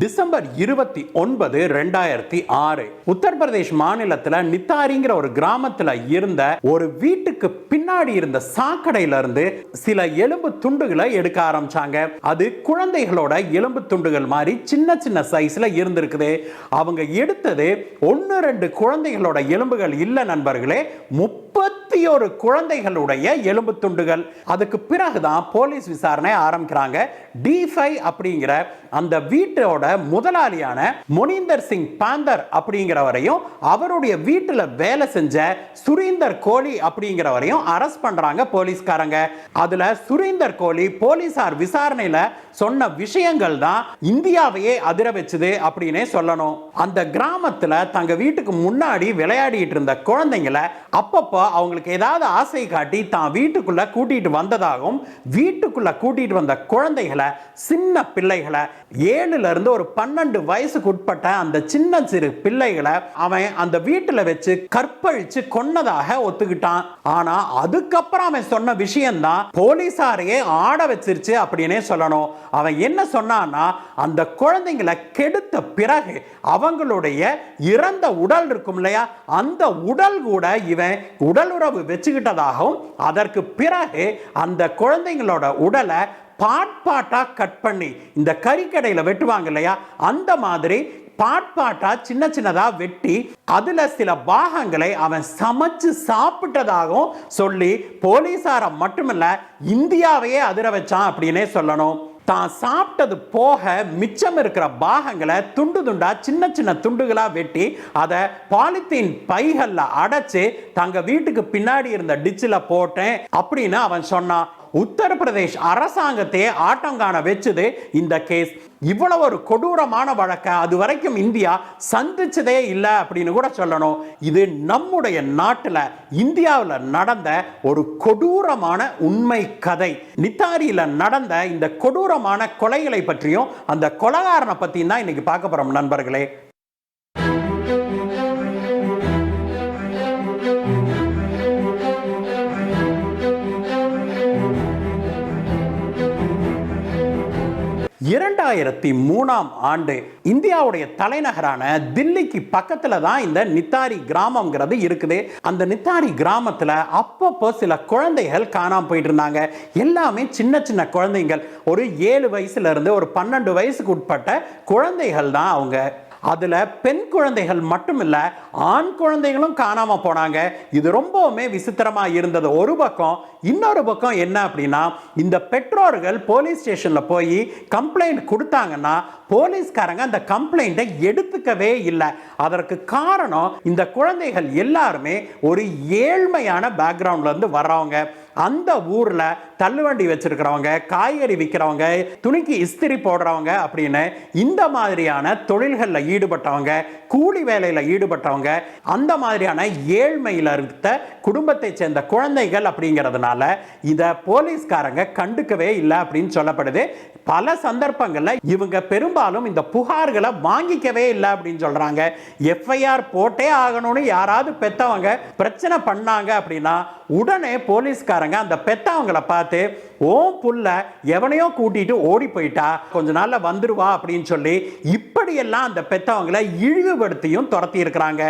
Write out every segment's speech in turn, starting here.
December 29, 2006 Uttar Pradesh மாநிலத்தில் நித்தாரிங்கிற ஒரு கிராமத்தில் இருந்த ஒரு வீட்டுக்கு பின்னாடி இருந்த சாக்கடையில இருந்து சில எலும்பு துண்டுகளை எடுக்க ஆரம்பிச்சாங்க. அது குழந்தைகளோட எலும்பு துண்டுகள் மாதிரி சின்ன சின்ன சைஸ்ல இருந்திருக்குது. அவங்க எடுத்தது 1-2 குழந்தைகளோட எலும்புகள் இல்ல நண்பர்களே, 31 குழந்தைகளுடைய எலும்பு துண்டுகள். அதுக்கு பிறகுதான் போலீஸ் விசாரணை ஆரம்பிக்கிறாங்க. D5 அப்படிங்கிற அந்த வீட்டோட முதலாளியான மொனிந்தர் சிங் பாந்தர் அப்படிங்கிறவரையும் அவருடைய வீட்டில் வேலை செஞ்ச சுரீந்தர் கோலி அப்படிங்கிறவரையும் அரெஸ்ட் பண்றாங்க போலீஸ்காரங்க. அதுல சுரீந்தர் கோலி போலீசார் விசாரணையில சொன்ன விஷயங்கள் தான் இந்தியாவையே அதிர வச்சது அப்படின்னே சொல்லணும். அந்த கிராமத்துல தங்க வீட்டுக்கு முன்னாடி விளையாடிட்டு இருந்த குழந்தைங்களை அப்பப்போ அவங்களுக்கு ஏதாவது ஆசை காட்டி தான் வீட்டுக்குள்ள கூட்டிட்டு வந்ததாகவும், வீட்டுக்குள்ள கூட்டிட்டு வந்த குழந்தைகளை, சின்ன பிள்ளைகளை 7ல இருந்து ஒரு 12 வயசுக்கு உட்பட்ட அந்த சின்ன சிறு பிள்ளைகளை அவன் அந்த வீட்டில் வச்சு கற்பழிச்சு கொன்னதாக ஒத்துக்கிட்டான். ஆனா அதுக்கப்புறம் அவன் சொன்ன விஷயம் தான் போலீசாரையே ஆட வச்சிருச்சு அப்படின்னே சொல்லணும். அவன் என்ன சொன்னான்னா, அந்த குழந்தைங்களை கெடுத்த பிறகு அவங்களுடைய இறந்த உடல் இருக்கும் இல்லையா, அந்த உடல் கூட இவன் உடல் உறவு வச்சுக்கிட்டதாகவும், அதற்கு பிறகு அந்த குழந்தைங்களோட உடலை பாட்பாட்டா கட் பண்ணி இந்த கறிக்கடையில வெட்டுவாங்க இல்லையா, அந்த மாதிரி பாட்பாட்டா சின்ன சின்னதா வெட்டி அதுல சில பாகங்களை அவன் சமைச்சு சாப்பிட்டதாகவும் சொல்லி போலீசார மட்டுமல்ல இந்தியாவையே அதிர வச்சான் அப்படின்னே சொல்லணும். தான் சாப்பிட்டது போக மிச்சம் இருக்கிற பாகங்களை துண்டு துண்டா சின்ன சின்ன துண்டுகளா வெட்டி அதை பாலித்தீன் பைகள்ல அடைச்சு தங்க வீட்டுக்கு பின்னாடி இருந்த டிச்சில் போட்டேன் அப்படின்னு அவன் சொன்னான். உத்தரப்பிரதேஷ் அரசாங்கத்தையே ஆட்டங்காண வச்சது இந்த கேஸ். இவ்வளவு ஒரு கொடூரமான வழக்கை அது வரைக்கும் இந்தியா சந்திச்சதே இல்லை அப்படின்னு கூட சொல்லணும். இது நம்முடைய நாட்டில் இந்தியாவில் நடந்த ஒரு கொடூரமான உண்மை கதை. நித்தாரியில் நடந்த இந்த கொடூரமான கொலைகளை பற்றியும் அந்த கொலைகாரனை பற்றியும் தான் இன்னைக்கு பார்க்க போறோம் நண்பர்களே. ஆண்டு இந்தியாவுடைய தலைநகரான தில்லிக்கு பக்கத்துல தான் இந்த நித்தாரி கிராமம்ங்கிறது இருக்குது. அந்த நித்தாரி கிராமத்துல அப்பப்போ சில குழந்தைகள் காணாம போயிட்டு இருந்தாங்க. எல்லாமே சின்ன சின்ன குழந்தைகள், ஒரு 7 வயசுல இருந்து ஒரு 12 வயசுக்கு உட்பட்ட குழந்தைகள் தான் அவங்க. அதுல பெண் குழந்தைகள் மட்டும் இல்ல, ஆண் குழந்தைகளும் காணாம போனாங்க. இது ரொம்பவுமே விசித்திரமா இருந்தது ஒரு பக்கம். இன்னொரு பக்கம் என்ன அப்படின்னா, இந்த பெற்றோர்கள் போலீஸ் ஸ்டேஷன்ல போய் கம்ப்ளைண்ட் கொடுத்தாங்கன்னா போலீஸ்காரங்க அந்த கம்ப்ளைண்ட்டை எடுத்துக்கவே இல்லை. அதற்கு காரணம், இந்த குழந்தைகள் எல்லாருமே ஒரு ஏழ்மையான பேக்ரவுண்ட்ல இருந்து வர்றவங்க. அந்த ஊர்ல தள்ளுவண்டி வச்சிருக்கிறவங்க, காய்கறி விற்கிறவங்க, துணிக்கு இஸ்திரி போடுறவங்க அப்படின்னு இந்த மாதிரியான தொழில்களில் ஈடுபட்டவங்க, கூலி வேலையில் ஈடுபட்டவங்க, அந்த மாதிரியான ஏழ்மையில் இருந்த குடும்பத்தை சேர்ந்த குழந்தைகள் அப்படிங்கிறதுனால இதை போலீஸ்காரங்க கண்டுக்கவே இல்லை அப்படின்னு சொல்லப்படுது. பல சந்தர்ப்பங்களில் இவங்க பெரும்பாலும் இந்த புகார்களை வாங்கிக்கவே இல்லை அப்படின்னு சொல்றாங்க. எஃப்ஐஆர் போட்டே ஆகணும்னு யாராவது பெத்தவங்க பிரச்சனை பண்ணாங்க அப்படின்னா உடனே போலீஸ்காரங்க அந்த பெத்தவங்களை பார்த்து, ஓம் புள்ள எவனையோ கூட்டிட்டு ஓடி போயிட்டா, கொஞ்ச நாள்ல வந்துருவா அப்படின்னு சொல்லி இப்படியெல்லாம் அந்த பெத்தவங்களை இழிவுபடுத்தியும் துரத்தி இருக்கிறாங்க.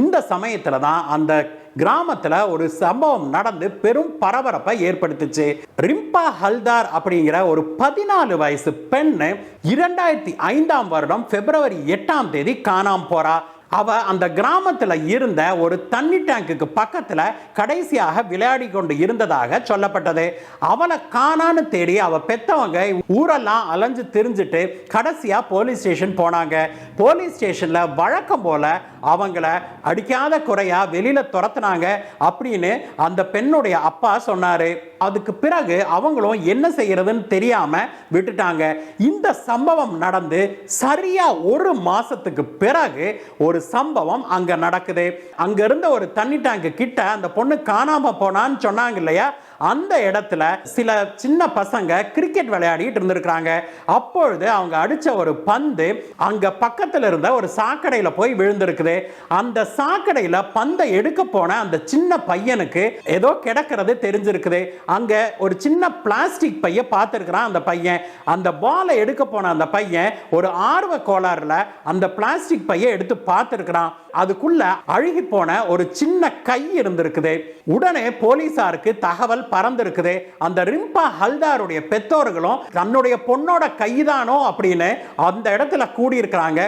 இந்த சமயத்துல தான் அந்த கிராமத்துல ஒரு சம்பவம் நடந்து பெரும் பரபரப்பை ஏற்படுத்துச்சு. ரிம்பா ஹல்தார் அப்படிங்கிற ஒரு 14 வயசு பெண்ணு 2005 பிப்ரவரி 8 காணாம போறா. அவ அந்த கிராமத்துல இருந்த ஒரு தண்ணி டேங்குக்கு பக்கத்துல கடைசியாக விளையாடி கொண்டு இருந்ததாக சொல்லப்பட்டது. அவளை காணான்னு தேடி அவ பெத்தவங்க ஊரெல்லாம் அலைஞ்சு திரிஞ்சிட்டு கடைசியா போலீஸ் ஸ்டேஷன் போனாங்க. போலீஸ் ஸ்டேஷன்ல வழக்கம் போல அவங்கள அடிக்காத குறையா வெளியில துரத்துனாங்க அப்படின்னு அந்த பெண்ணுடைய அப்பா சொன்னாரு. அதுக்கு பிறகு அவங்களும் என்ன செய்யறதுன்னு தெரியாம விட்டுட்டாங்க. இந்த சம்பவம் நடந்து சரியா ஒரு மாசத்துக்கு பிறகு ஒரு சம்பவம் அங்க நடக்குது. அங்க இருந்த ஒரு தண்ணி டேங்க் கிட்ட அந்த பொண்ணு காணாம போனான்னு சொன்னாங்க இல்லையா, அந்த இடத்துல சில சின்ன பசங்க கிரிக்கெட் விளையாடிட்டு இருந்திருக்காங்க. அப்பொழுது அவங்க அடிச்ச ஒரு பந்து அங்க பக்கத்துல இருந்த ஒரு சாக்கடையில போய் விழுந்திருக்குது. அந்த சாக்கடையில பந்தை எடுக்க போன அந்த சின்ன பையனுக்கு ஏதோ கிடக்கிறது தெரிஞ்சிருக்குது. அங்க ஒரு சின்ன பிளாஸ்டிக் பைய பார்த்திருக்கிறான் அந்த பையன். அந்த பாலை எடுக்க போன அந்த பையன் ஒரு ஆர்வ கோளாறுல அந்த பிளாஸ்டிக் பைய எடுத்து பார்த்திருக்கிறான். அதுக்குள்ள அழுகி போன ஒரு சின்ன கை இருந்திருக்குது. உடனே போலீசாருக்கு தகவல் பறந்திருக்குது. அந்த ரிம்பா ஹல்தாருடைய பெற்றோர்களும் தன்னுடைய பொண்ணோட கைதானோ அப்படின்னு அந்த இடத்துல கூடி இருக்கிறாங்க.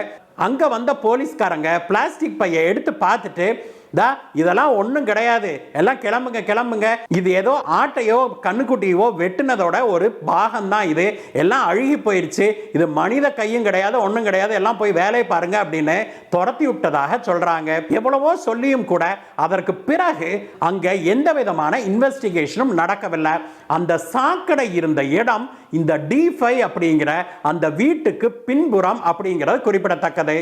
அங்க வந்த போலீஸ்காரங்க பிளாஸ்டிக் பையை எடுத்து பார்த்துட்டு, இதெல்லாம் ஒண்ணும் கிடையாது, எல்லாம் கிளம்புங்க கிளம்புங்க, இது ஏதோ ஆட்டையோ கண்ணுக்குட்டியோ வெட்டினதோட ஒரு பாகம் தான், இது எல்லாம் அழுகி போயிருச்சு, இது மனித கையும் கிடையாது ஒண்ணும் கிடையாது, எல்லாம் போய் வேலையை பாருங்க அப்படின்னு துரத்தி விட்டதாக சொல்றாங்க. எவ்வளவோ சொல்லியும் கூட அதற்கு பிறகு அங்க எந்த விதமான இன்வெஸ்டிகேஷனும் நடக்கவில்லை. அந்த சாக்கடை இருந்த இடம் இந்த D5 அப்படிங்கிற அந்த வீட்டுக்கு பின்புறம் அப்படிங்கிறது குறிப்பிடத்தக்கது.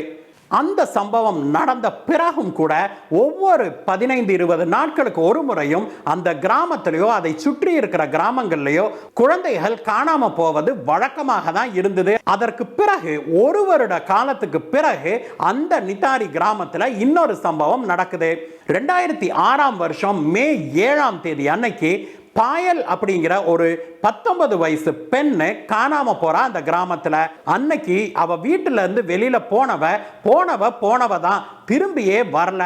அந்த சம்பவம் நடந்த பிறகும் கூட ஒவ்வொரு 15-20 நாட்களுக்கு ஒரு முறையும் அந்த கிராமத்திலேயோ அதை சுற்றி இருக்கிற கிராமங்கள்லயோ குழந்தைகள் காணாம போவது வழக்கமாக தான் இருந்தது. அதற்கு பிறகு ஒரு வருட காலத்துக்கு பிறகு அந்த நித்தாரி கிராமத்தில் இன்னொரு சம்பவம் நடக்குது. 2006 வருஷம் மே 7 அன்னைக்கு பாயல் அப்படிங்கிற ஒரு 19 வயசு பெண்ணு காணாம போறா அந்த கிராமத்துல. அன்னைக்கு அவ வீட்டுல இருந்து வெளியில போனவ தான் திரும்பியே வரல.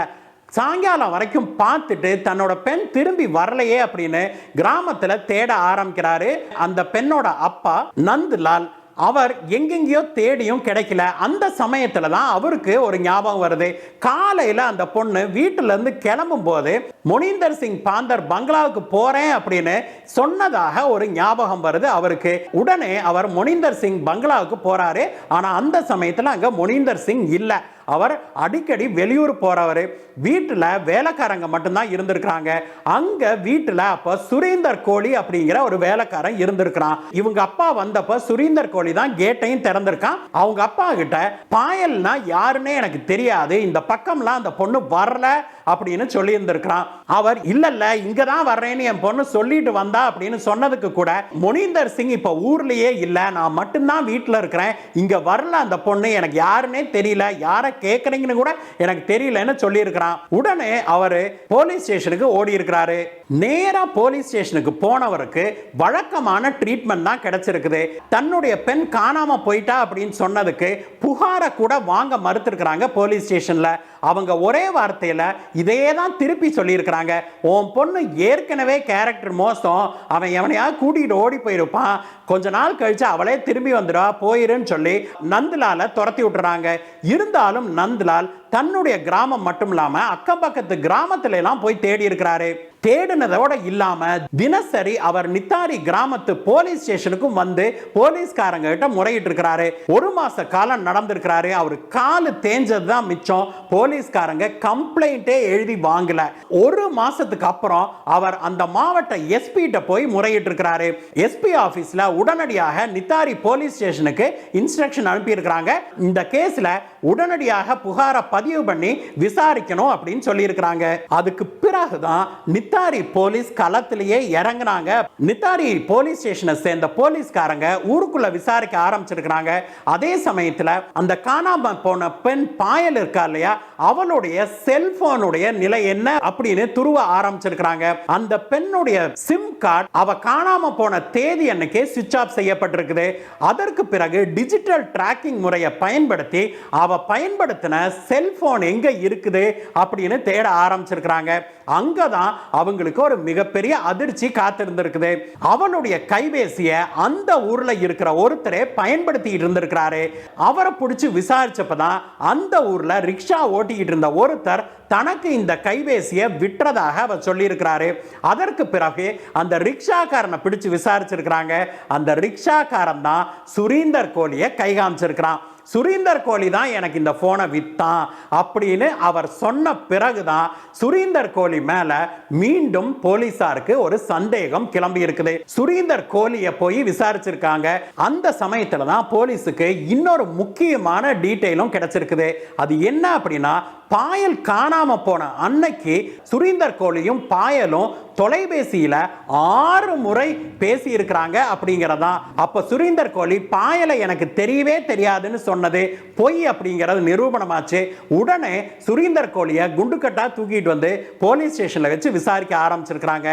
சாயங்காலம் வரைக்கும் பார்த்துட்டு தன்னோட பெண் திரும்பி வரலையே அப்படின்னு கிராமத்துல தேட ஆரம்பிக்கிறாரு அந்த பெண்ணோட அப்பா நந்த்லால். அவர் எங்கெங்கயோ தேடியும் கிடைக்கல. அந்த சமயத்துல தான் அவருக்கு ஒரு ஞாபகம் வருது. காலையில அந்த பொண்ணு வீட்டுல இருந்து கிளம்பும் போது மொனிந்தர் சிங் பாந்தர் பங்களாவுக்கு போறேன் அப்படின்னு சொன்னதாக ஒரு ஞாபகம் வருது அவருக்கு. உடனே அவர் மொனிந்தர் சிங் பங்களாவுக்கு போறாரு. ஆனா அந்த சமயத்துல அங்க மொனிந்தர் சிங் இல்ல. அவர் அடிக்கடி வெளியூர் போறவர். வீட்டுல வேலைக்காரங்க மட்டும்தான் இருந்திருக்காங்க. அங்க வீட்டுல அப்ப சுரீந்தர் கோலி அப்படிங்கிற ஒரு வேலைக்காரன் இருந்திருக்கான். இவங்க அப்பா வந்தப்ப சுரீந்தர் கோலி தான் கேட்டையும் திறந்திருக்கான். அவங்க அப்பா கிட்ட பாயல்னா யாருன்னே எனக்கு தெரியாது, இந்த பக்கம்லாம் அந்த பொண்ணு வரல அப்படின்னு சொல்லி இருந்திருக்கான். அவர் இல்ல இங்கதான் வர்றேன்னு என் பொண்ணு சொல்லிட்டு வந்தா அப்படின்னு சொன்னதுக்கு கூட மொனிந்தர் சிங் இப்ப ஊர்லயே இல்ல, நான் மட்டும்தான் வீட்டுல இருக்கிறேன், இங்க வரல அந்த பொண்ணு, எனக்கு யாருன்னே தெரியல, யார கேக்குறீங்கன்னு கூட எனக்கு தெரியலன்னு சொல்லி இருக்கிறான். உடனே அவரு போலீஸ் ஸ்டேஷனுக்கு ஓடி இருக்கிறாரு. நேரா போலீஸ் ஸ்டேஷனுக்கு போனவருக்கு வழக்கமான ட்ரீட்மெண்ட் தான் கிடைச்சிருக்குது. தன்னுடைய பெண் காணாம போயிட்டா அப்படின்னு சொன்னதுக்கு புகார கூட வாங்க மறுத்திருக்கிறாங்க போலீஸ் ஸ்டேஷன்ல. அவங்க ஒரே வார்த்தையில இதையே தான் திருப்பி சொல்லி இருக்கிறாங்க. உன் பொண்ணு ஏற்கனவே கேரக்டர் மோசம், அவன் எவனையாவது கூட்டிட்டு ஓடி போயிருப்பான், கொஞ்ச நாள் கழிச்சு அவளே திரும்பி வந்துடா போயிருன்னு சொல்லி நந்த்லால துரத்தி விட்டுறாங்க. இருந்தாலும் நந்த்லால் தன்னுடைய கிராமம் மட்டும் இல்லாம அக்கம் பக்கத்து கிராமத்துல எல்லாம் போய் தேடி இருக்கிறாரு. தேடினதோட இல்லாம தினசரி அவர் நித்தாரி கிராமத்து போலீஸ் ஸ்டேஷனுக்கும் வந்து போலீஸ்காரங்க கிட்ட முறையிட்டு இருக்கிறாரு. ஒரு மாச காலம் நடந்திருக்கிறாரு. அவர் காலு தேஞ்சது தான் மிச்சம். போலீஸ்காரங்க கம்ப்ளைண்டே எழுதி வாங்கல. ஒரு மாசத்துக்கு அப்புறம் அவர் அந்த மாவட்ட எஸ்பி கிட்ட போய் முறையிட்டு இருக்கிறாரு. எஸ்பி ஆபீஸ்ல உடனடியாக நித்தாரி போலீஸ் ஸ்டேஷனுக்கு இன்ஸ்ட்ரக்ஷன் அனுப்பி இருக்கிறாங்க. இந்த கேஸ்ல உடனடியாக புகாரை பதிவு பண்ணி விசாரிக்கணும் அப்படின்னு சொல்லி இருக்கிறாங்க. அதுக்கு பிறகுதான் நித்தாரி போலீஸ் களத்திலேயே இறங்குனாங்க. நித்தாரி போலீஸ் ஸ்டேஷனை சேர்ந்த போலீஸ்காரங்க ஊருக்குள்ள விசாரிக்க ஆரம்பிச்சிருக்காங்க. அதே சமயத்துல அந்த காணாம போன பெண் பாயல் இருக்கா இல்லையா, அவளுடைய செல்போனுடைய நிலை என்ன அப்படின்னு துருவ ஆரம்பிச்சிருக்காங்க. அந்த பெண்ணுடைய சிம் கார்டு அவ காணாம போன தேதி அன்னைக்கே சுவிட்ச் ஆஃப் செய்யப்பட்டிருக்குது. அதற்கு பிறகு டிஜிட்டல் டிராக்கிங் முறையை பயன்படுத்தி அவ பயன்படுத்தின செல்போன் எங்க இருக்குது அப்படின்னு தேட ஆரம்பிச்சிருக்காங்க. அங்கதான் அவங்களுக்கு ஒரு மிகப்பெரிய அதிர்ச்சி காத்திருந்திருக்குது. அவளுடைய கைபேசிய அந்த ஊர்ல இருக்கிற ஒருத்தரே பயன்படுத்திட்டு இருந்திருக்கிறாரு. அவரை பிடிச்சு விசாரிச்சப்பதான் அந்த ஊர்ல ரிக்ஷா ஓட்டிக்கிட்டு இருந்த ஒருத்தர் தனக்கு இந்த கைபேசியை விற்றதாக அவர் சொல்லி இருக்கிறாரு. அதற்கு பிறகு அந்த ரிக்ஷாக்காரனை பிடிச்சு விசாரிச்சிருக்கிறாங்க. அந்த ரிக்ஷாக்காரன் தான் சுரீந்தர் கோலியை கை காமிச்சிருக்கிறான். சுரீந்தர் கோலி தான் எனக்கு இந்த போனை வித்தான் அப்படின்னு அவர் சொன்ன பிறகுதான் சுரீந்தர் கோலி மேல மீண்டும் போலீசாருக்கு ஒரு சந்தேகம் கிளம்பி இருக்குது. சுரீந்தர் கோலியை போய் விசாரிச்சிருக்காங்க. அந்த சமயத்துல தான் போலீஸுக்கு இன்னொரு முக்கியமான டீடைலும் கிடைச்சிருக்குது. அது என்ன அப்படின்னா, பாயல் காணாம போன அன்னைக்கு சுரீந்தர் கோலியும் பாயலும் தொலைபேசியில 6 முறை பேசி இருக்கிறாங்க அப்படிங்கறதா. அப்ப சுரீந்தர் கோலி பாயலை எனக்கு தெரியவே தெரியாதுன்னு சொன்னது பொய் அப்படிங்கிறது நிரூபணமாச்சு. உடனே சுரீந்தர் கோலியை குண்டுக்கட்டா தூக்கிட்டு வந்து போலீஸ் ஸ்டேஷன்ல வச்சு விசாரிக்க ஆரம்பிச்சிருக்காங்க.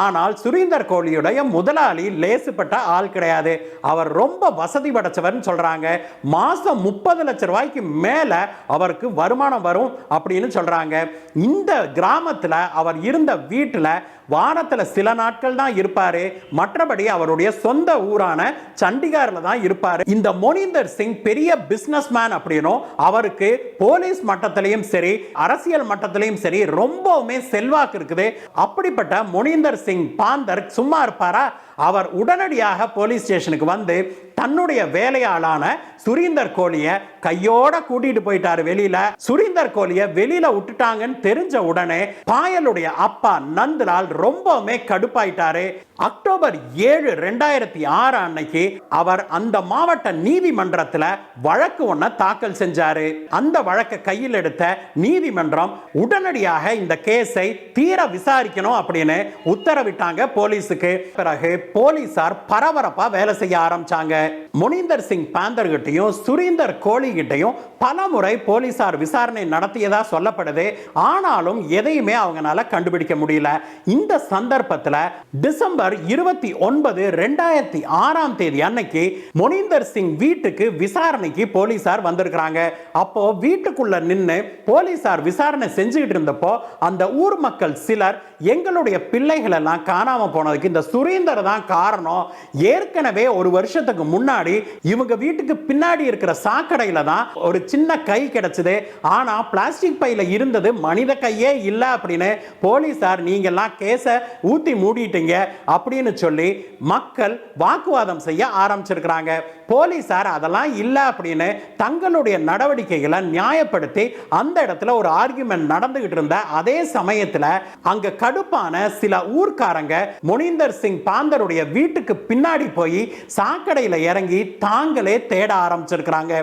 ஆனால் சுரீந்தர் கோலியுடைய முதலாளி லேசுப்பட்ட ஆள் கிடையாது. அவர் ரொம்ப வசதி படைச்சவர்னு சொல்றாங்க. மாசம் 30 லட்சம் ரூபாய்க்கு மேல அவருக்கு வருமானம் வரும் அப்படின்னு சொல்றாங்க. இந்த கிராமத்துல அவர் இருந்த வீட்டுல வாரத்துல சில நாட்கள் தான் இருப்பாரு. மற்றபடி அவருடைய சொந்த ஊரான சண்டிகார்ல தான் இருப்பாரு. இந்த மொனிந்தர் சிங் பெரிய பிசினஸ் மேன் அப்படின்னும் அவருக்கு போலீஸ் மட்டத்திலையும் சரி அரசியல் மட்டத்திலையும் சரி ரொம்பவுமே செல்வாக்கு இருக்குது. அப்படிப்பட்ட மொனிந்தர் சிங் பாந்தர் சும்மா இருப்பாரா? அவர் உடனடியாக போலீஸ் ஸ்டேஷனுக்கு வந்து தன்னுடைய வேலையாளான சுரீந்தர் கோலியை கையோட கூட்டிட்டு போயிட்டாரு வெளியில. சுரீந்தர் கோலியை வெளியில விட்டுட்டாங்கன்னு தெரிஞ்ச உடனே பாயலுடைய அப்பா நந்தலால் ரொம்பவுமே கடுப்பாயிட்டாரு. அக்டோபர் 7, 2006 அன்னைக்கு அவர் அந்த மாவட்ட நீதிமன்றத்தில் வழக்கு ஒன்ன தாக்கல் செஞ்சாரு. அந்த வழக்கை கையில் எடுத்த நீதிமன்றம் உடனடியாக இந்த கேஸை தீர விசாரிக்கணும் அப்படின்னு உத்தரவிட்டாங்க போலீஸுக்கு. பிறகு போலீசார் பரபரப்பா வேலை செய்ய ஆரம்பிச்சாங்க. மொனிந்தர் சிங் பாந்தர் கிட்டையும் சுரீந்தர் கோலி கிட்டையும் பல முறை போலீசார் விசாரணை நடத்தியதா சொல்லப்படுது. ஆனாலும் எதையுமே அவங்களால கண்டுபிடிக்க முடியல. இந்த சந்தர்ப்பத்தில் டிசம்பர் 29, 2006 அன்னைக்கு மொனிந்தர் சிங் வீட்டுக்கு விசாரணைக்கு போலீசார் வந்திருக்கிறாங்க. அப்போ வீட்டுக்குள்ள நின்று போலீசார் விசாரணை செஞ்சுக்கிட்டு இருந்தப்போ அந்த ஊர் மக்கள் சிலர் எங்களுடைய பிள்ளைகள் எல்லாம் காணாம போனதுக்கு இந்த சுரீந்தர் தான் காரணம். ஏற்கனவே ஒரு வருஷத்துக்கு முன்னாடி இவங்க வீட்டுக்கு பின்னாடி இருக்கிற சாக்கடையில தான் ஒரு சின்ன கை கிடைச்சது. ஆனா பிளாஸ்டிக் பையில இருந்தது மனித கையே இல்ல அப்படின்னு போலீசார் நீங்க எல்லாம் கேஸ ஊத்தி மூடிட்டீங்க அப்படின்னு சொல்லி மக்கள் வாக்குவாதம் செய்ய ஆரம்பிச்சிருக்கிறாங்க. போலீசார் அதெல்லாம் இல்ல அப்படின்னு தங்களுடைய நடவடிக்கைகளை நியாயப்படுத்தி அந்த இடத்துல ஒரு ஆர்குமெண்ட் நடந்துகிட்டு இருந்த அதே சமயத்துல அங்க கடுப்பான சில ஊர்க்காரங்க மொனிந்தர் சிங் பாந்தருடைய வீட்டுக்கு பின்னாடி போய் சாக்கடையில இறங்கி தாங்களே தேட ஆரம்பிச்சிருக்கிறாங்க.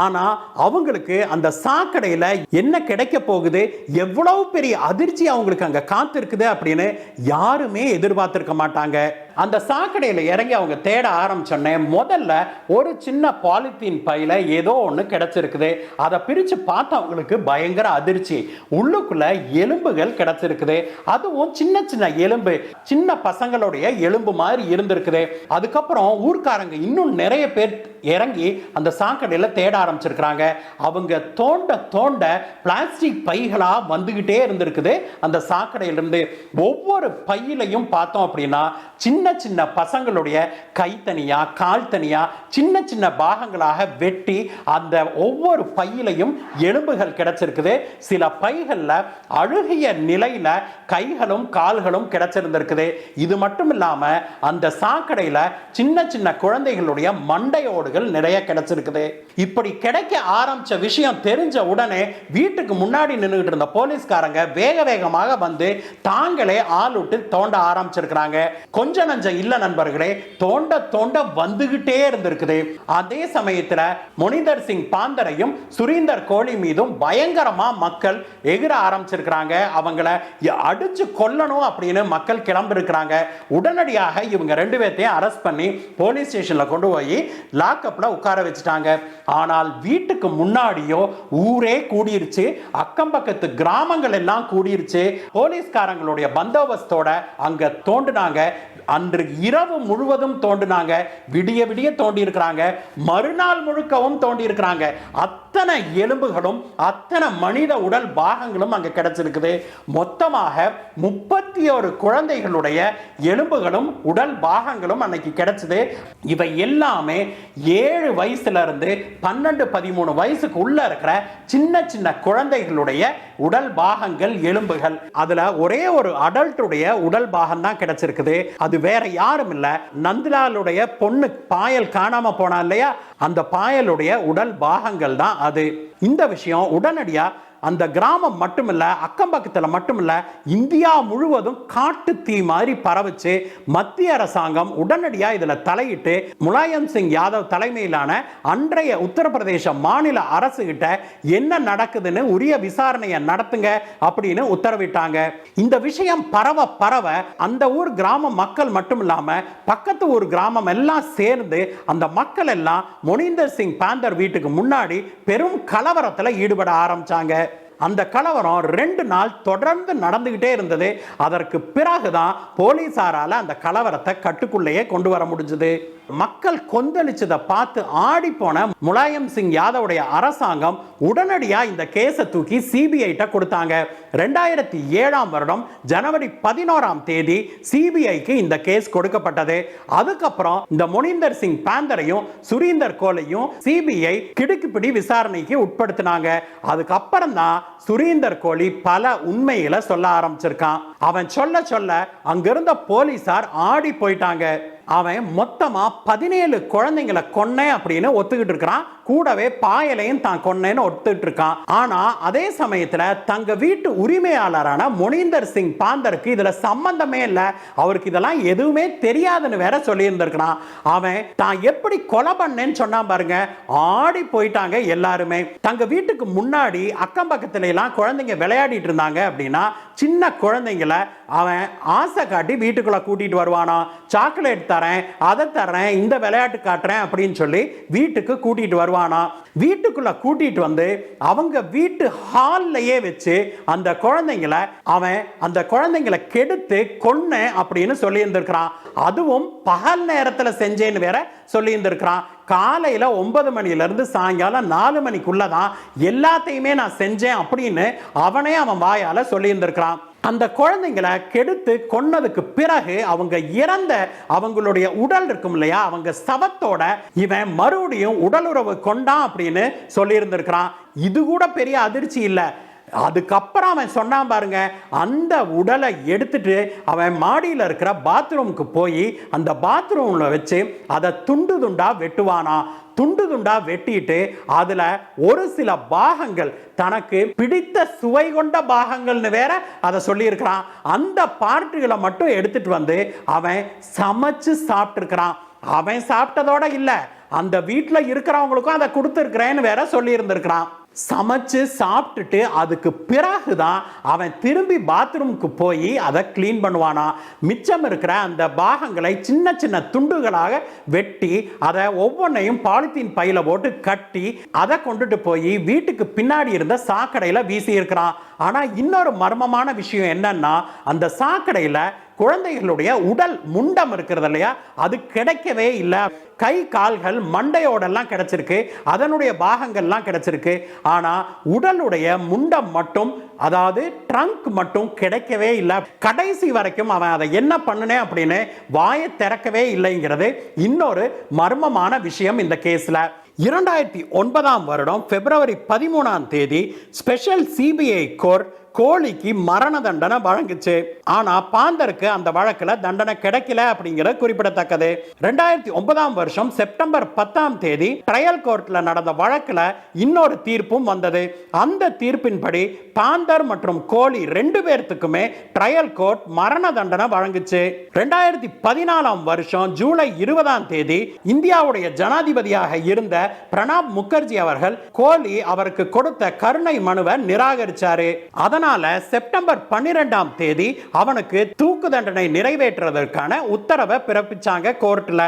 ஆனா அவங்களுக்கு அந்த சாக்கடையில என்ன கிடைக்க போகுது, எவ்வளவு பெரிய அதிர்ச்சி அவங்களுக்கு அங்க காத்து இருக்குது அப்படின்னு யாருமே எதிர்பார்த்திருக்க மாட்டாங்க. அந்த சாக்கடையில இறங்கி அவங்க தேட ஆரம்பிச்சோன்னே முதல்ல ஒரு சின்ன பாலித்தீன் பையில ஏதோ ஒன்று கிடைச்சிருக்குது. அதை பிரிச்சு பார்த்தவங்களுக்கு பயங்கர அதிர்ச்சி. உள்ளுக்குள்ள எலும்புகள் கிடைச்சிருக்குது. அதுவும் சின்ன சின்ன எலும்பு, சின்ன பசங்களுடைய எலும்பு மாதிரி இருந்திருக்குது. அதுக்கப்புறம் ஊர்க்காரங்க இன்னும் நிறைய பேர் இறங்கி அந்த சாக்கடையில தேட ஆரம்பிச்சிருக்கிறாங்க. அவங்க தோண்ட தோண்ட பிளாஸ்டிக் பைகளா வந்துகிட்டே இருந்திருக்குது. அந்த சாக்கடையிலிருந்து ஒவ்வொரு பையிலையும் பார்த்தோம் அப்படின்னா சின்ன சின்ன பசங்களுடைய கை தனியா கால் தனியா சின்ன சின்ன பாகங்களாக வெட்டி அந்த ஒவ்வொரு பையிலையும் எலும்புகள் கிடைச்சிருக்குது. சில பைகள்ல அழுகிய நிலையில கைகளும் கால்களும் கிடைச்சிருந்திருக்குது. இது மட்டும் இல்லாம அந்த சாக்கடையில சின்ன சின்ன குழந்தைகளுடைய மண்டையோடுகள் நிறைய கிடைச்சிருக்குது. இப்படி கிடைக்க ஆரம்பிச்ச விஷயம் தெரிஞ்ச உடனே வீட்டுக்கு முன்னாடி நின்றுட்டு இருந்த போலீஸ்காரங்க வேக வேகமாக வந்து தாங்களே ஆள் விட்டு தோண்ட ஆரம்பிச்சிருக்கிறாங்க. கொஞ்ச நஞ்சம் இல்ல நண்பர்களே, தோண்ட தோண்ட வந்துகிட்டே இருந்திருக்குது. அதே சமயத்துல மொனிந்தர் சிங் பாந்தரையும் சுரீந்தர் கோலி மீதும் பயங்கரமா மக்கள் எகிர ஆரம்பிச்சிருக்கிறாங்க. அவங்கள அடிச்சு கொல்லணும் அப்படின்னு மக்கள் கிளம்பி இருக்கிறாங்க. உடனடியாக இவங்க 2 பேர்த்தையும் அரெஸ்ட் பண்ணி போலீஸ் ஸ்டேஷன்ல கொண்டு போய் லாக்அப்ல உட்கார வச்சுட்டாங்க. ஆனால் வீட்டுக்கு முன்னாடியோ ஊரே கூடிருச்சு, அக்கம் பக்கத்து கிராமங்கள் எல்லாம் கூடிருச்சு. போலீஸ்காரங்களுடைய பந்தோபஸ்தோட அங்க தோண்டினாங்க. அன்று இரவு முழுவதும் தோண்டினாங்க. விடிய விடிய தோண்டி இருக்கிறாங்க. மறுநாள் முழுக்கவும் தோண்டி இருக்கிறாங்க. அத்தனை எலும்புகளும் அத்தனை மனித உடல் பாகங்களும் அங்க கிடைச்சிருக்குது. மொத்தமாக 31 குழந்தைகளுடைய எலும்புகளும் உடல் பாகங்களும் அன்னைக்கு கிடைச்சது. இவை எல்லாமே 7 வயசுல இருந்து 12, 13 வயசுக்கு உள்ள இருக்கிற சின்ன சின்ன குழந்தைகளுடைய உடல் பாகங்கள், எலும்புகள். அதுல ஒரே ஒரு அடல்ட்டுடைய உடல் பாகம் தான் கிடைச்சிருக்குது. அது வேற யாரும் இல்ல, நந்தலாலுடைய பொண்ணு பாயல் காணாம போனா இல்லையா, அந்த பாயலுடைய உடல் பாகங்கள் தான் அது. இந்த விஷயம் உடனடியா அந்த கிராமம் மட்டுமில்ல, அக்கம் பக்கத்தில் மட்டுமில்ல, இந்தியா முழுவதும் காட்டு தீ மாதிரி பரவுச்சு. மத்திய அரசாங்கம் உடனடியா இதுல தலையிட்டு முலாயம் சிங் யாதவ் தலைமையிலான அன்றைய உத்தரப்பிரதேச மாநில அரசு கிட்ட என்ன நடக்குதுன்னு உரிய விசாரணையை நடத்துங்க அப்படின்னு உத்தரவிட்டாங்க. இந்த விஷயம் பரவ பரவ அந்த ஊர் கிராம மக்கள் மட்டும் இல்லாம பக்கத்து ஊர் கிராமம் எல்லாம் சேர்ந்து அந்த மக்கள் எல்லாம் மொனிந்தர் சிங் பாந்தர் வீட்டுக்கு முன்னாடி பெரும் கலவரத்தில் ஈடுபட ஆரம்பிச்சாங்க. அந்த கலவரம் 2 நாள் தொடர்ந்து நடந்துகிட்டே இருந்தது. அதற்கு பிறகுதான் போலீசாரால அந்த கலவரத்தை கட்டுக்குள்ளேயே கொண்டு வர முடிஞ்சது. மக்கள் கொந்தளிச்சதை பார்த்து ஆடி போன முலாயம் சிங் யாதவுடைய அரசாங்கம் உடனடியா இந்த கேஸை தூக்கி சிபிஐ கொடுத்தாங்க. 2007 வருடம் ஜனவரி 11 சிபிஐக்கு இந்த கேஸ் கொடுக்கப்பட்டது. அதுக்கப்புறம் இந்த மொனிந்தர் சிங் பாந்தரையும் சுரீந்தர் கோலையும் சிபிஐ கிடுக்குப்பிடி விசாரணைக்கு உட்படுத்தினாங்க. அதுக்கப்புறம் தான் சுரீந்தர் கோலி பல உண்மைகளை சொல்ல ஆரம்பிச்சிருக்கான். அவன் சொல்ல சொல்ல அங்கிருந்த போலீசார் ஆடி போயிட்டாங்க. அவன் மொத்தமா 17 குழந்தைங்களை கொன்னேன் அப்படின்னு ஒத்துக்கிட்டு இருக்கிறான். கூடவே பாயலையும் தான் கொன்னேன்னு ஒத்துக்கிட்டு இருக்கான். ஆனா அதே சமயத்துல தங்க வீட்டு உரிமையாளரான மொனிந்தர் சிங் பாந்தருக்கு இதுல சம்பந்தமே இல்ல, அவருக்கு இதெல்லாம் எதுவுமே தெரியாதுன்னு வேற சொல்லி இருந்திருக்கான். அவன் தான் எப்படி கொலை பண்ணேன்னு சொன்னா பாருங்க, ஆடி போயிட்டாங்க எல்லாருமே. தங்க வீட்டுக்கு முன்னாடி அக்கம் பக்கத்துல எல்லாம் குழந்தைங்க விளையாடிட்டு இருந்தாங்க அப்படின்னா சின்ன குழந்தைங்களை அவன் ஆசை காட்டி வீட்டுக்குள்ள கூட்டிட்டு வருவானா. சாக்லேட் தரேன், அதை தரேன், இந்த விளையாட்டு காட்டுறேன் அப்படின்னு சொல்லி வீட்டுக்கு கூட்டிட்டு வருவானா. வீட்டுக்குள்ள கூட்டிட்டு வந்து அவங்க வீட்டு ஹால்லையே வச்சு அந்த குழந்தைங்களை கெடுத்து கொன்ன அப்படின்னு சொல்லி இருந்திருக்கிறான். அதுவும் பகல் நேரத்தில் செஞ்சேன்னு வேற சொல்லி இருந்திருக்கிறான். காலையில 9 மணிலிருந்து சாயங்காலம் 4 மணிக்குள்ளதான் எல்லாத்தையுமே நான் செஞ்சேன் அப்படின்னு அவன் வாயால சொல்லி இருந்திருக்கிறான். அந்த குழந்தைங்களை கெடுத்து கொன்னதுக்கு பிறகு அவங்க இறந்த அவங்களுடைய உடல் இருக்கும் இல்லையா, அவங்க சவத்தோட இவன் மறுபடியும் உடல் உறவு கொண்டான் அப்படின்னு சொல்லி இருந்திருக்கிறான். இது கூட பெரிய அதிர்ச்சி இல்லை. அதுக்கப்புறம் அவன் சொன்னான் பாருங்க, அந்த உடலை எடுத்துட்டு அவன் மாடியில் இருக்கிற பாத்ரூமுக்கு போய் அந்த பாத்ரூம்ல வச்சு அதை துண்டு துண்டா வெட்டுவானா. துண்டு துண்டா வெட்டிட்டு அதுல ஒரு சில பாகங்கள் தனக்கு பிடித்த சுவை கொண்ட பாகங்கள்னு வேற அதை சொல்லி இருக்கிறான். அந்த பார்ட்டுகளை மட்டும் எடுத்துட்டு வந்து அவன் சமைச்சு சாப்பிட்டு இருக்கிறான். அவன் சாப்பிட்டதோட இல்ல, அந்த வீட்டில் இருக்கிறவங்களுக்கும் அதை கொடுத்துருக்கிறேன்னு வேற சொல்லி இருந்திருக்கிறான். சமைச்சு சாப்பிட்டுட்டு அதுக்கு பிறகுதான் அவன் திரும்பி பாத்ரூமுக்கு போய் அதை கிளீன் பண்ணுவானா. மிச்சம் இருக்கிற அந்த பாகங்களை சின்ன சின்ன துண்டுகளாக வெட்டி அதை ஒவ்வொன்றையும் பாலித்தீன் பையில போட்டு கட்டி அதை கொண்டுட்டு போய் வீட்டுக்கு பின்னாடி இருந்த சாக்கடையில வீசி இருக்கிறான். ஆனா இன்னொரு மர்மமான விஷயம் என்னன்னா, அந்த சாக்கடையில குழந்தைகளுடைய உடல் முண்டம் இருக்கிறது இல்லையா, அது கிடைக்கவே இல்லை. கை கால்கள் மண்டையோடெல்லாம் கிடைச்சிருக்கு, அதனுடைய பாகங்கள்லாம் கிடைச்சிருக்கு. ஆனா உடலுடைய முண்டம் மட்டும், அதாவது ட்ரங்க் மட்டும் கிடைக்கவே இல்லை. கடைசி வரைக்கும் அவன் அதை என்ன பண்ணுனே அப்படின்னு வாயை திறக்கவே இல்லைங்கிறது இன்னொரு மர்மமான விஷயம் இந்த கேஸ்ல. 2009 வருடம் பிப்ரவரி 13 ஸ்பெஷல் சிபிஐ கோர்ட் கோலிக்கு மரண தண்டனை வழங்குச்சு. ஆனா பாந்தருக்கு அந்த வழக்குல தண்டனை கிடைக்கல அப்படிங்கிறது குறிப்பிடத்தக்கது. 2009 வருஷம் செப்டம்பர் 10 ட்ரையல் கோர்ட்ல நடந்த வழக்குல இன்னொரு தீர்ப்பும் வந்தது. அந்த தீர்ப்பின்படி பாந்தர் மற்றும் கோலி 2 பேர்த்துக்குமே ட்ரையல் கோர்ட் மரண தண்டனை வழங்குச்சு. 2014 வருஷம் ஜூலை 20 இந்தியாவுடைய ஜனாதிபதியாக இருந்த பிரணாப் முகர்ஜி அவர்கள் கோலி அவருக்கு கொடுத்த கருணை மனுவை நிராகரிச்சாரு. அதனால செப்டம்பர் 12 அவனுக்கு தூக்கு தண்டனை நிறைவேற்றுவதற்கான உத்தரவை பிறப்பிச்சாங்க கோர்ட்ல.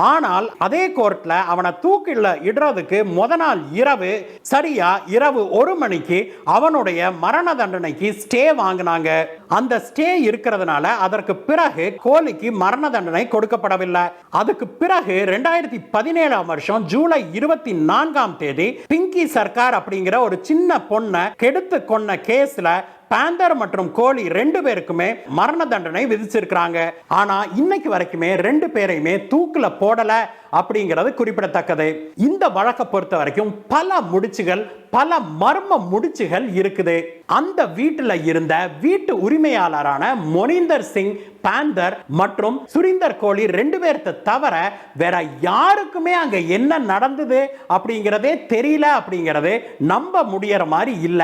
ஆனால் அதே கோர்ட்ல அவனை தூக்கில இடுறதுக்கு முத நாள் இரவு சரியா இரவு 1 மணிக்கு அவனுடைய மரண தண்டனைக்கு ஸ்டே வாங்கினாங்க. அந்த ஸ்டே இருக்கிறதுனால அதற்கு பிறகு கோலிக்கு மரண தண்டனை கொடுக்கப்படவில்லை. அதுக்கு பிறகு 2017 வருஷம் ஜூலை 24 பிங்கி சர்க்கார் அப்படிங்கிற ஒரு சின்ன பொண்ணை கெடுத்து கொன்ன கேஸ்ல பாந்தர் மற்றும் கோலி 2 பேருக்குமே மரண தண்டனை விதிச்சிருக்காங்க. ஆனா இன்னைக்கு வரைக்குமே 2 பேரையுமே தூக்குல போடல அப்படிங்கிறது குறிப்பிடத்தக்கது. இந்த வழக்கை பொறுத்த வரைக்கும் பல முடிச்சுகள் பல மர்ம முடிச்சுகள் இருக்குது. அந்த வீட்டுல இருந்த வீட்டு உரிமையாளரான மொனிந்தர் சிங் பாந்தர் மற்றும் சுரீந்தர் கோலி 2 பேர்த்த தவிர வேற யாருக்குமே அங்க என்ன நடந்தது அப்படிங்கறதே தெரியல அப்படிங்கறது நம்ப முடியற மாதிரி இல்ல.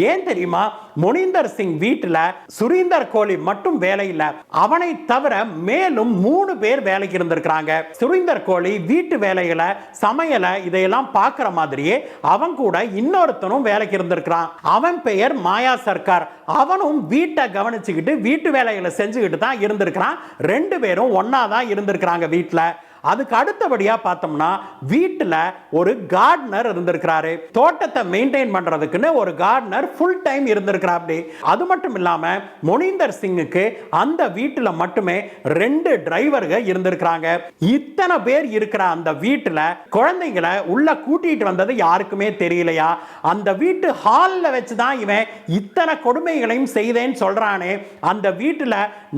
ஏன் தெரியுமா? மொனிந்தர் சிங் வீட்டுல சுரீந்தர் கோலி மட்டும் வேலை இல்ல, அவனை தவிர மேலும் 3 பேர் வேலைக்கு இருந்திருக்காங்க. சுரீந்தர் கோலி வீட்டு வேலைகளை, சமையலை இதையெல்லாம் பார்க்கிற மாதிரியே அவன் கூட இன்னொருத்தனும் வேலைக்கு இருந்திருக்கான். அவன் பெயர் மாயா சர்க்கார். அவனும் வீட்டை கவனிச்சுக்கிட்டு வீட்டு வேலைகளை செஞ்சுக்கிட்டு தான் இருந்திருக்கிறான். 2 பேரும் ஒன்னா தான் இருந்திருக்கிறாங்க வீட்டுல. அதுக்கு அடுத்தபடியா பார்த்தோம்னா வீட்டுல ஒரு கார்டனர் இருந்திருக்கிறாரு. தோட்டத்தை மெயின்டைன் பண்றதுக்குன்னு ஒரு கார்டனர் ஃபுல் டைம் இருந்திருக்கிறாரு. அது மட்டும் இல்லாம மொனிந்தர் சிங்குக்கு அந்த வீட்டுல மட்டுமே 2 டிரைவர்கள் இருந்திருக்கிறாங்க. இத்தனை பேர் இருக்கிற அந்த வீட்டுல குழந்தைகளை உள்ள கூட்டிட்டு வந்தது யாருக்குமே தெரியலையா? அந்த வீட்டு ஹால்ல வச்சுதான் இவன் இத்தனை கொடுமைகளையும் செய்தேன்னு சொல்றானே, அந்த வீட்டுல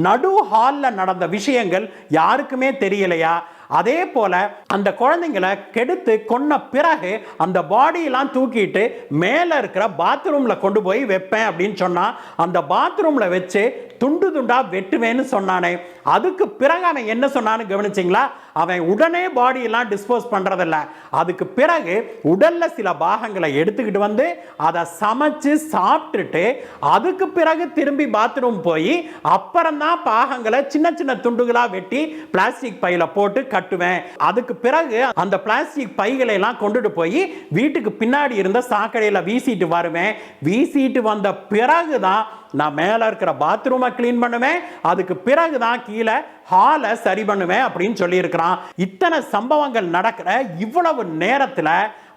நடு ஹால்ல நடந்த விஷயங்கள் யாருக்குமே தெரியலையா? அதே போல அந்த குழந்தைங்களை கெடுத்து கொன்ன பிறகு அந்த பாடியெல்லாம் தூக்கிட்டு மேல இருக்கிற பாத்ரூம்ல கொண்டு போய் வைப்பேன் அப்படின்னு சொன்னா அந்த பாத்ரூம்ல வச்சு துண்டு துண்டா வெட்டுவேன்னு சொன்னானே, அதுக்கு பிறகு அவன் என்ன சொன்னான்னு கவனிச்சிங்களா? அவன் உடனே பாடியெல்லாம் டிஸ்போஸ் பண்றதில்ல. அதுக்கு பிறகு உடல்ல சில பாகங்களை எடுத்துக்கிட்டு வந்து அதை சமைச்சு சாப்பிட்டுட்டு அதுக்கு பிறகு திரும்பி பாத்ரூம் போய் அப்புறம் தான் பாகங்களை சின்ன சின்ன துண்டுகளா வெட்டி பிளாஸ்டிக் பையில போட்டு கட்டுவேன். அதுக்கு பிறகு அந்த பிளாஸ்டிக் பைகளை எல்லாம் கொண்டுட்டு போய் வீட்டுக்கு பின்னாடி இருந்த சாக்கடையில வீசிட்டு வருவேன். வீசிட்டு வந்த பிறகுதான் நான் மேல இருக்கிற பாத்ரூமை கிளீன் பண்ணுவேன். அதுக்கு பிறகுதான் கீழே ஹாலை சரி பண்ணுவேன் அப்படின்னு சொல்லி இருக்கிறான். இத்தனை சம்பவங்கள் நடக்கிற இவ்வளவு நேரத்துல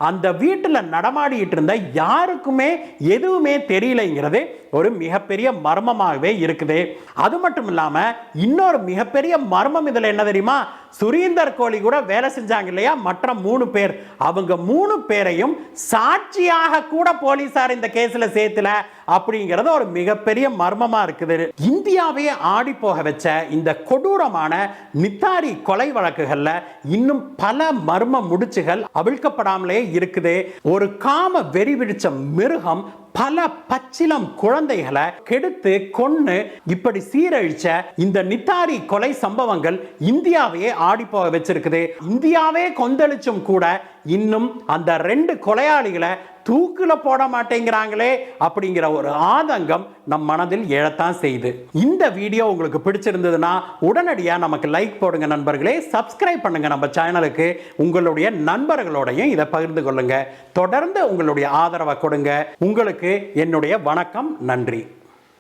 அந்த வீட்டுல நடமாடிட்டு இருந்த யாருக்குமே எதுவுமே தெரியலைங்கிறது ஒரு மிகப்பெரிய மர்மமாகவே இருக்குது. அது மட்டும் இல்லாம இன்னொரு மிகப்பெரிய மர்மம் இதுல என்ன தெரியுமா? சுரீந்தர் கோலி கூட வேலை செஞ்சாங்க இல்லையா, மற்ற 3 பேர், அவங்க 3 பேரையும் சாட்சியாக கூட போலீசார் இந்த கேஸ்ல சேர்த்துல அப்படிங்கிறது ஒரு மிகப்பெரிய மர்மமா இருக்குது. இந்தியாவே ஆடி போக வச்ச இந்த கொடூரமான நித்தாரி கொலை வழக்குகள்ல இன்னும் பல மர்ம முடிச்சுகள் அவிழ்க்கப்படாமலே இருக்குது. ஒரு காம வெறி பிடிச்ச மிருகம் பல பச்சிலம் குழந்தைகளை கெடுத்து கொன்னு இப்படி சீரழிச்ச இந்த நித்தாரி கொலை சம்பவங்கள் இந்தியாவையே ஆடி போக வச்சிருக்குது. இந்தியாவே கொந்தளிச்சும் கூட இன்னும் அந்த 2 கொலையாளிகளை தூக்குல போட மாட்டேங்கிறாங்களே அப்படிங்கிற ஒரு ஆதங்கம் நம் மனதில் எழத்தான் செய்யுது. இந்த வீடியோ உங்களுக்கு பிடிச்சிருந்ததுன்னா உடனடியா நமக்கு லைக் போடுங்க நண்பர்களே, சப்ஸ்கிரைப் பண்ணுங்க நம்ம சேனலுக்கு, உங்களுடைய நண்பர்களோடையும் இதை பகிர்ந்து கொள்ளுங்க. தொடர்ந்து உங்களுடைய ஆதரவை கொடுங்க. உங்களுக்கு என்னுடைய வணக்கம், நன்றி.